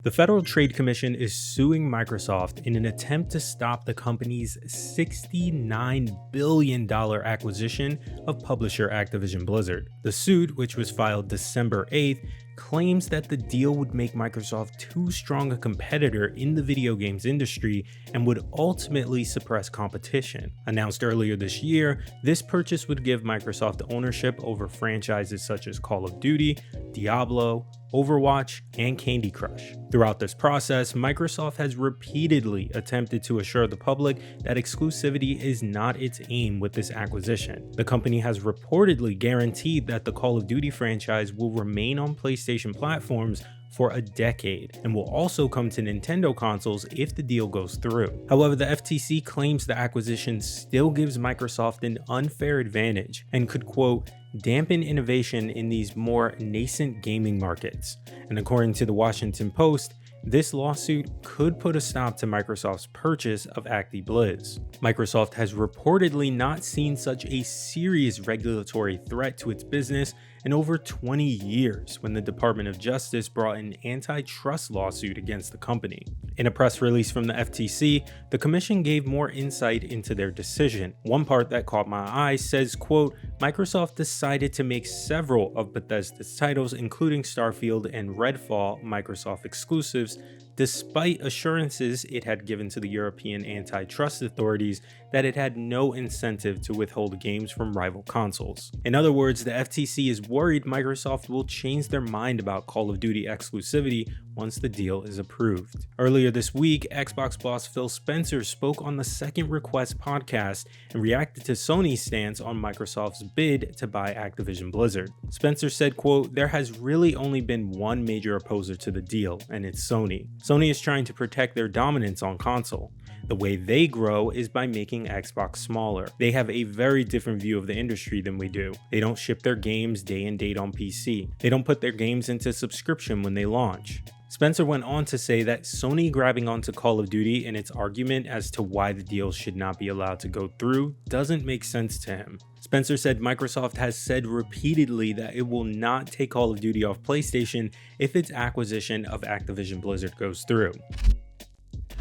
The Federal Trade Commission is suing Microsoft in an attempt to stop the company's $69 billion acquisition of publisher Activision Blizzard. The suit, which was filed December 8th, claims that the deal would make Microsoft too strong a competitor in the video games industry and would ultimately suppress competition. Announced earlier this year, this purchase would give Microsoft ownership over franchises such as Call of Duty, Diablo, Overwatch, and Candy Crush. Throughout this process, Microsoft has repeatedly attempted to assure the public that exclusivity is not its aim with this acquisition. The company has reportedly guaranteed that the Call of Duty franchise will remain on PlayStation platforms for a decade and will also come to Nintendo consoles if the deal goes through. However, the FTC claims the acquisition still gives Microsoft an unfair advantage and could, quote, dampen innovation in these more nascent gaming markets. And according to the Washington Post, this lawsuit could put a stop to Microsoft's purchase of ActiBliz. Microsoft has reportedly not seen such a serious regulatory threat to its business in over 20 years when the Department of Justice brought an antitrust lawsuit against the company. In a press release from the FTC, the commission gave more insight into their decision. One part that caught my eye says, quote, Microsoft decided to make several of Bethesda's titles, including Starfield and Redfall, Microsoft exclusives, despite assurances it had given to the European antitrust authorities that it had no incentive to withhold games from rival consoles. In other words, the FTC is worried Microsoft will change their mind about Call of Duty exclusivity once the deal is approved. Earlier this week, Xbox boss Phil Spencer spoke on the Second Request podcast and reacted to Sony's stance on Microsoft's bid to buy Activision Blizzard. Spencer said, quote, there has really only been one major opposer to the deal, and it's Sony. Sony is trying to protect their dominance on console. The way they grow is by making Xbox smaller. They have a very different view of the industry than we do. They don't ship their games day and date on PC. They don't put their games into subscription when they launch. Spencer went on to say that Sony grabbing onto Call of Duty in its argument as to why the deal should not be allowed to go through doesn't make sense to him. Spencer said Microsoft has said repeatedly that it will not take Call of Duty off PlayStation if its acquisition of Activision Blizzard goes through.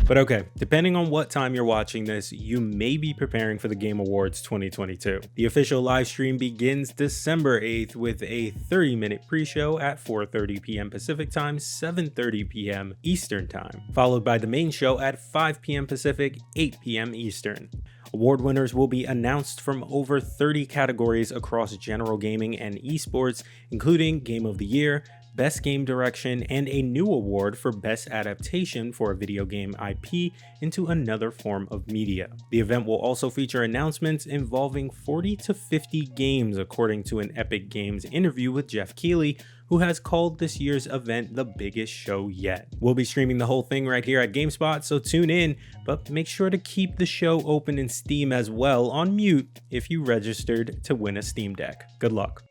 But okay, depending on what time you're watching this, you may be preparing for the Game Awards 2022. The official live stream begins December 8th with a 30-minute pre-show at 4:30 p.m. Pacific Time, 7:30 p.m. Eastern Time, followed by the main show at 5 p.m. Pacific, 8 p.m. Eastern. Award winners will be announced from over 30 categories across general gaming and esports, including Game of the Year, Best Game Direction, and a new award for Best Adaptation for a video game IP into another form of media. The event will also feature announcements involving 40 to 50 games, according to an Epic Games interview with Jeff Keighley, who has called this year's event the biggest show yet. We'll be streaming the whole thing right here at GameSpot, so tune in, but make sure to keep the show open in Steam as well on mute if you registered to win a Steam Deck. Good luck.